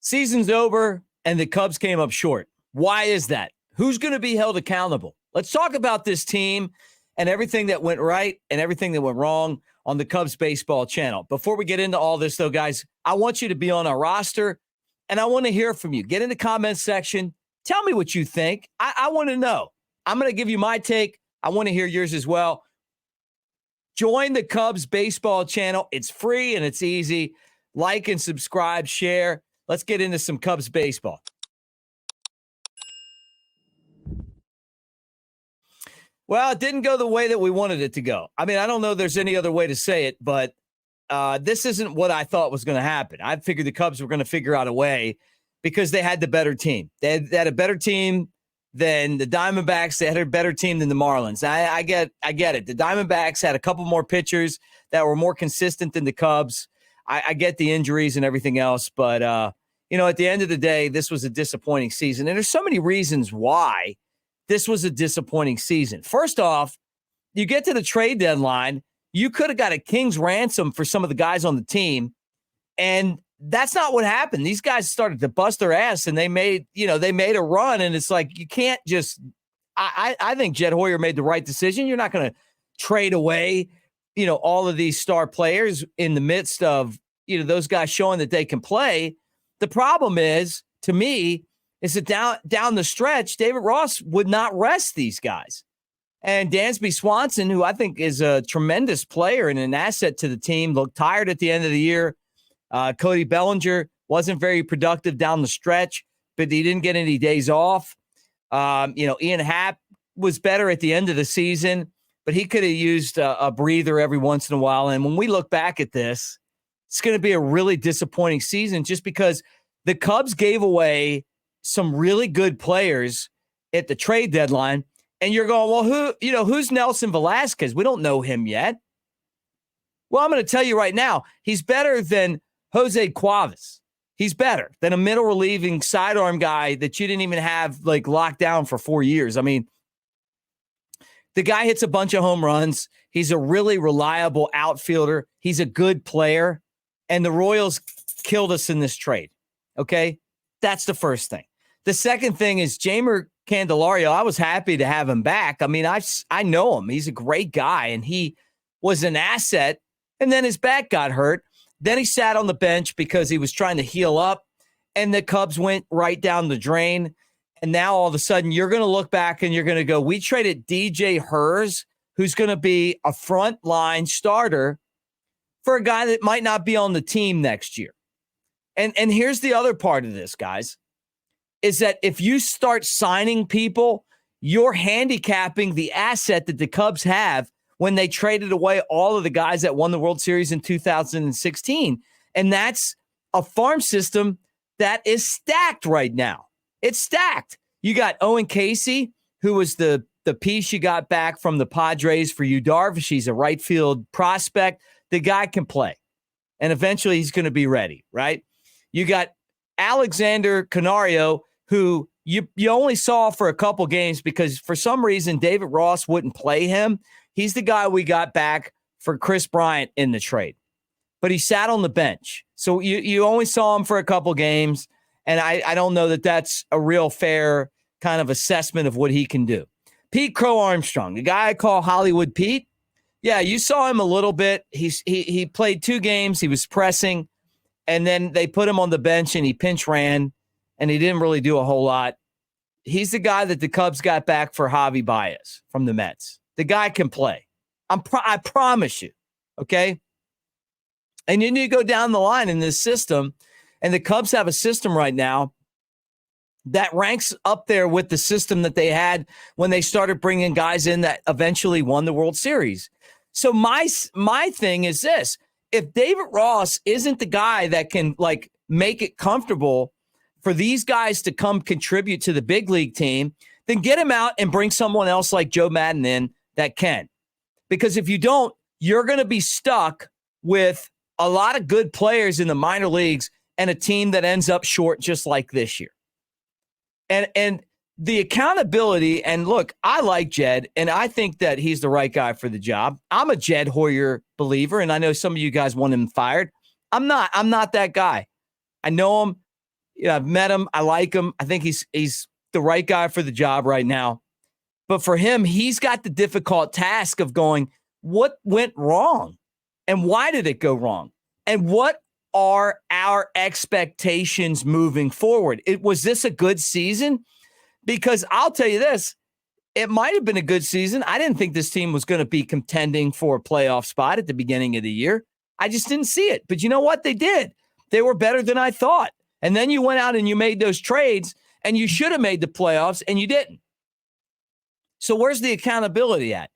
Season's over, and the Cubs came up short. Why is that? Who's going to be held accountable? Let's talk about this team and everything that went right and everything that went wrong on the Cubs baseball channel. Before we get into all this, though, guys, I want you to be on our roster, and I want to hear from you. Get in the comments section. Tell me what you think. I want to know. I'm going to give you my take. I want to hear yours as well. Join the Cubs baseball channel. It's free and it's easy. Like and subscribe, share. Let's get into some Cubs baseball. Well, it didn't go the way that we wanted it to go. I mean, I don't know if there's any other way to say it, but this isn't what I thought was going to happen. I figured the Cubs were going to figure out a way because they had the better team. They had a better team than the Diamondbacks. They had a better team than the Marlins. I get it. The Diamondbacks had a couple more pitchers that were more consistent than the Cubs. I get the injuries and everything else, but at the end of the day, this was a disappointing season. And there's so many reasons why this was a disappointing season. First off, you get to the trade deadline, you could have got a king's ransom for some of the guys on the team, and that's not what happened. These guys started to bust their ass, and they made a run, and it's like you can't just I think Jed Hoyer made the right decision. You're not going to trade away, all of these star players in the midst of, those guys showing that they can play. The problem is, to me, is that down the stretch, David Ross would not rest these guys. And Dansby Swanson, who I think is a tremendous player and an asset to the team, looked tired at the end of the year. Cody Bellinger wasn't very productive down the stretch, but he didn't get any days off. Ian Happ was better at the end of the season, but he could have used a breather every once in a while. And when we look back at this, it's going to be a really disappointing season just because the Cubs gave away some really good players at the trade deadline. And you're going, well, who's Nelson Velasquez? We don't know him yet. Well, I'm going to tell you right now, he's better than Jose Cuavas. He's better than a middle relieving sidearm guy that you didn't even have locked down for 4 years. I mean, the guy hits a bunch of home runs. He's a really reliable outfielder. He's a good player. And the Royals killed us in this trade. Okay? That's the first thing. The second thing is Jeimer Candelario. I was happy to have him back. I mean, I know him. He's a great guy, and he was an asset. And then his back got hurt. Then he sat on the bench because he was trying to heal up, and the Cubs went right down the drain. And now all of a sudden you're going to look back and you're going to go, we traded DJ Hers, who's going to be a frontline starter, for a guy that might not be on the team next year. And here's the other part of this, guys, is that if you start signing people, you're handicapping the asset that the Cubs have when they traded away all of the guys that won the World Series in 2016. And that's a farm system that is stacked right now. It's stacked. You got Owen Casey, who was the piece you got back from the Padres for Yu Darvish. He's a right field prospect. The guy can play. And eventually he's going to be ready, right? You got Alexander Canario, who you only saw for a couple games because for some reason David Ross wouldn't play him. He's the guy we got back for Chris Bryant in the trade. But he sat on the bench. So you only saw him for a couple games, and I don't know that that's a real fair kind of assessment of what he can do. Pete Crow Armstrong, the guy I call Hollywood Pete. Yeah, you saw him a little bit. He played 2 games. He was pressing, and then they put him on the bench, and he pinch ran, and he didn't really do a whole lot. He's the guy that the Cubs got back for Javi Baez from the Mets. The guy can play. I promise you, okay? And you need to go down the line in this system, and the Cubs have a system right now that ranks up there with the system that they had when they started bringing guys in that eventually won the World Series. So my thing is this. If David Ross isn't the guy that can make it comfortable for these guys to come contribute to the big league team, then get him out and bring someone else like Joe Madden in that can. Because if you don't, you're going to be stuck with a lot of good players in the minor leagues and a team that ends up short just like this year. And the accountability, and look, I like Jed, and I think that he's the right guy for the job. I'm a Jed Hoyer believer, and I know some of you guys want him fired. I'm not that guy. I know him. I've met him. I like him. I think he's the right guy for the job right now. But for him, he's got the difficult task of going, what went wrong? And why did it go wrong? And what are our expectations moving forward? Was this a good season? Because I'll tell you this, it might have been a good season. I didn't think this team was going to be contending for a playoff spot at the beginning of the year. I just didn't see it. But you know what? They did. They were better than I thought. And then you went out and you made those trades, and you should have made the playoffs, and you didn't. So where's the accountability at?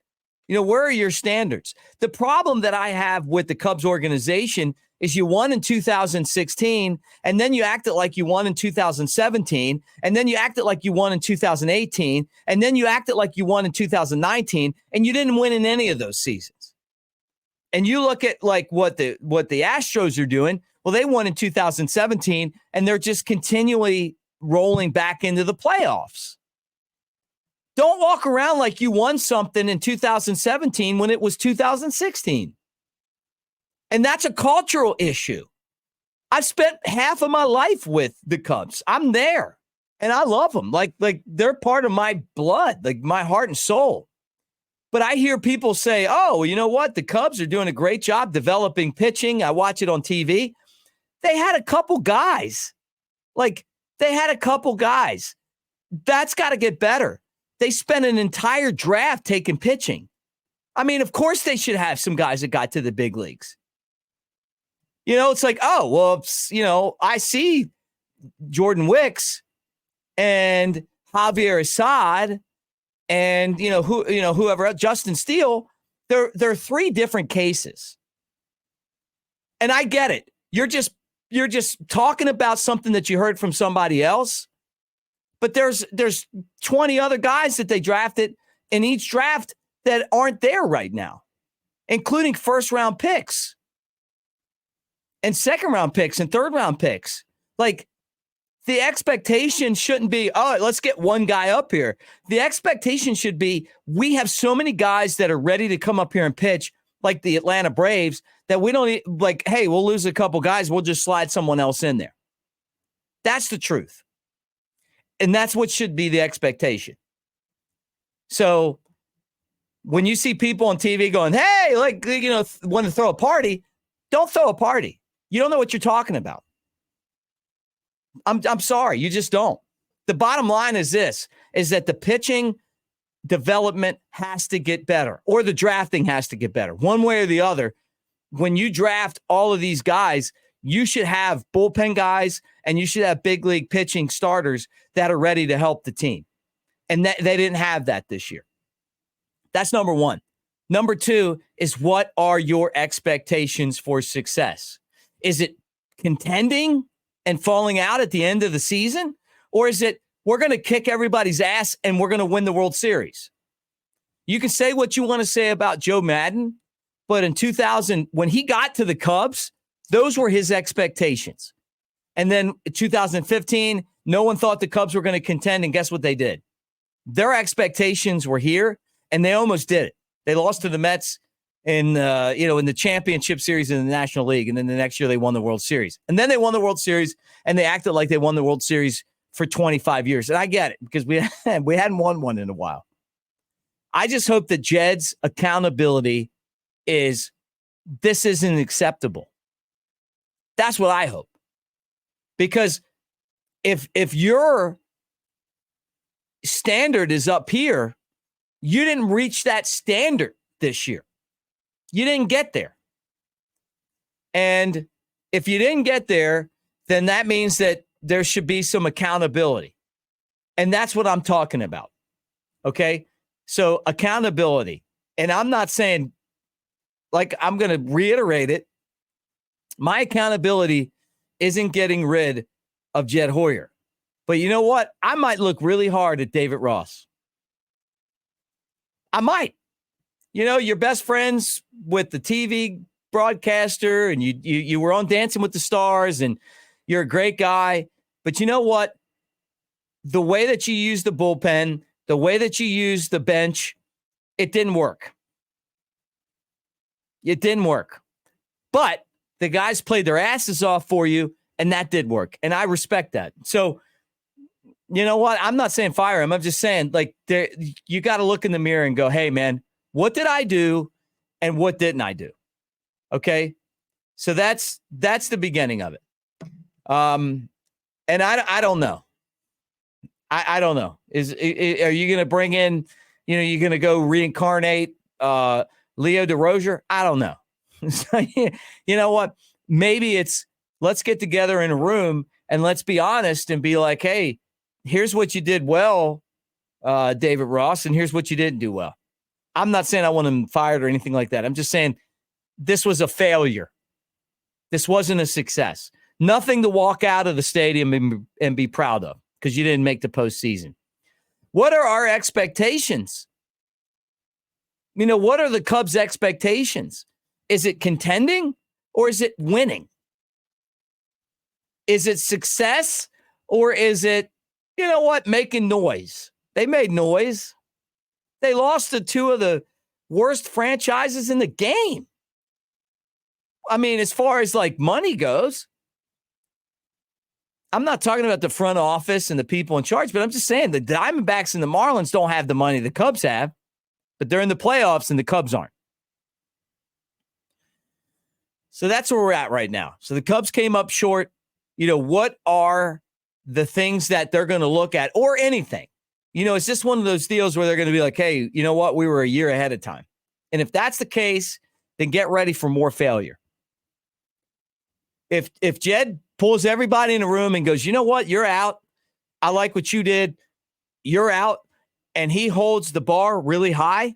Where are your standards? The problem that I have with the Cubs organization is you won in 2016, and then you acted like you won in 2017, and then you acted like you won in 2018, and then you acted like you won in 2019, and you didn't win in any of those seasons. And you look at like what the Astros are doing. Well, they won in 2017, and they're just continually rolling back into the playoffs. Don't walk around like you won something in 2017 when it was 2016. And that's a cultural issue. I've spent half of my life with the Cubs. I'm there, and I love them. Like they're part of my blood, like my heart and soul. But I hear people say, oh, you know what? The Cubs are doing a great job developing pitching. I watch it on TV. They had a couple guys. That's got to get better. They spent an entire draft taking pitching. I mean, of course they should have some guys that got to the big leagues. It's like, oh, well, I see Jordan Wicks and Javier Assad and, whoever else, Justin Steele. They're three different cases. And I get it. You're just talking about something that you heard from somebody else. But there's 20 other guys that they drafted in each draft that aren't there right now, including first-round picks and second-round picks and third-round picks. Like, the expectation shouldn't be, oh, let's get one guy up here. The expectation should be we have so many guys that are ready to come up here and pitch, like the Atlanta Braves, that we don't like, hey, we'll lose a couple guys. We'll just slide someone else in there. That's the truth. And that's what should be the expectation. So when you see people on TV going, hey, want to throw a party, don't throw a party. You don't know what you're talking about. I'm sorry. You just don't. The bottom line is this, is that the pitching development has to get better, or the drafting has to get better. One way or the other, when you draft all of these guys, you should have bullpen guys and you should have big league pitching starters that are ready to help the team. And they didn't have that this year. That's number one. Number two is, what are your expectations for success? Is it contending and falling out at the end of the season? Or is it, we're going to kick everybody's ass and we're going to win the World Series? You can say what you want to say about Joe Madden, but in 2000, when he got to the Cubs, those were his expectations. And then in 2015, no one thought the Cubs were going to contend, and guess what they did? Their expectations were here, and they almost did it. They lost to the Mets in the championship series in the National League, and then the next year they won the World Series. And then they won the World Series, and they acted like they won the World Series for 25 years. And I get it, because we hadn't won one in a while. I just hope that Jed's accountability is, this isn't acceptable. That's what I hope. Because if your standard is up here, you didn't reach that standard this year. You didn't get there. And if you didn't get there, then that means that there should be some accountability. And that's what I'm talking about. Okay? So accountability. And I'm not saying, like, I'm going to reiterate it. My accountability isn't getting rid of Jed Hoyer. But you know what? I might look really hard at David Ross. I might. You're best friends with the TV broadcaster, and you were on Dancing with the Stars, and you're a great guy. But you know what? The way that you use the bullpen, the way that you use the bench, it didn't work. It didn't work. But the guys played their asses off for you, And that did work. And I respect that. So, you know what? I'm not saying fire him. I'm just saying, like, you got to look in the mirror and go, hey, man, what did I do and what didn't I do? Okay? So that's the beginning of it. And I don't know. I don't know. Are you going to bring in, you're going to go reincarnate Leo DeRozier? I don't know. So, you know what? Maybe it's let's get together in a room and let's be honest and be like, hey, here's what you did well, David Ross, and here's what you didn't do well. I'm not saying I want him fired or anything like that. I'm just saying this was a failure. This wasn't a success. Nothing to walk out of the stadium and be proud of because you didn't make the postseason. What are our expectations? What are the Cubs' expectations? Is it contending or is it winning? Is it success or is it, making noise? They made noise. They lost to two of the worst franchises in the game. I mean, as far as like money goes, I'm not talking about the front office and the people in charge, but I'm just saying the Diamondbacks and the Marlins don't have the money the Cubs have, but they're in the playoffs and the Cubs aren't. So that's where we're at right now. So the Cubs came up short. What are the things that they're going to look at or anything? It's just one of those deals where they're going to be like, hey, you know what? We were a year ahead of time. And if that's the case, then get ready for more failure. If Jed pulls everybody in a room and goes, you know what? You're out. I like what you did. You're out. And he holds the bar really high,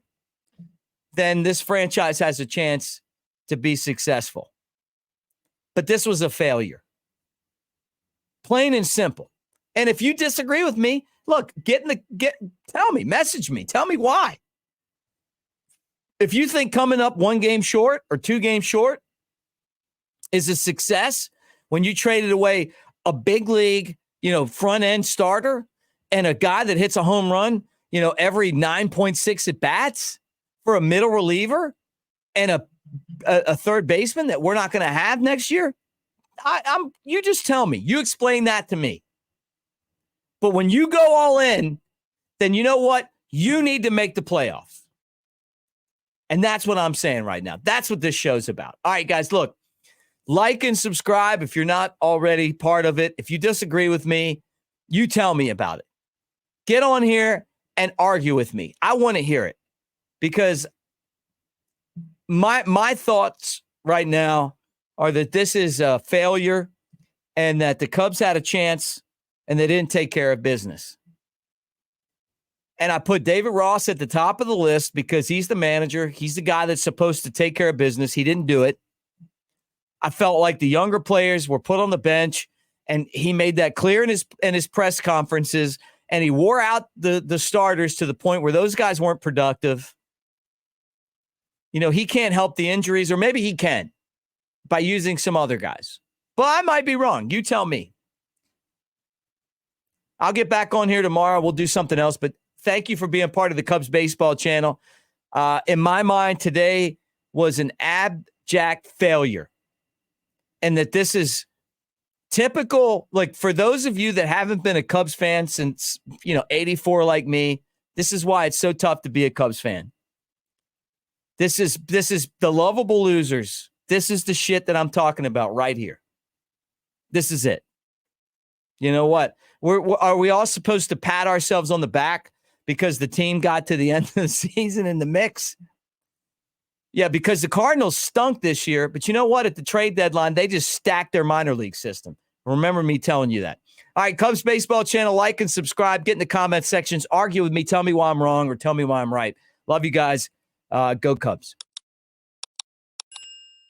then this franchise has a chance to be successful. But this was a failure. Plain and simple. And if you disagree with me, look, tell me, message me, tell me why. If you think coming up 1 game short or 2 games short is a success when you traded away a big league, front end starter and a guy that hits a home run, every 9.6 at bats for a middle reliever and a third baseman that we're not going to have next year. You just tell me, you explain that to me. But when you go all in, then you know what? You need to make the playoffs. And that's what I'm saying right now. That's what this show's about. All right, guys, look, like and subscribe if you're not already part of it. If you disagree with me, you tell me about it. Get on here and argue with me. I want to hear it because my thoughts right now are that this is a failure and that the Cubs had a chance and they didn't take care of business. And I put David Ross at the top of the list because he's the manager. He's the guy that's supposed to take care of business. He didn't do it. I felt like the younger players were put on the bench, and he made that clear in his press conferences, and he wore out the starters to the point where those guys weren't productive. He can't help the injuries, or maybe he can by using some other guys. But I might be wrong. You tell me. I'll get back on here tomorrow. We'll do something else, but thank you for being part of the Cubs baseball channel. In my mind, today was an abject failure. And that this is typical, like for those of you that haven't been a Cubs fan since, 84 like me, this is why it's so tough to be a Cubs fan. This is the lovable losers. This is the shit that I'm talking about right here. This is it. You know what? Are we all supposed to pat ourselves on the back because the team got to the end of the season in the mix? Yeah, because the Cardinals stunk this year. But you know what? At the trade deadline, they just stacked their minor league system. Remember me telling you that. All right, Cubs Baseball channel, like and subscribe. Get in the comment sections. Argue with me. Tell me why I'm wrong or tell me why I'm right. Love you guys. Go Cubs.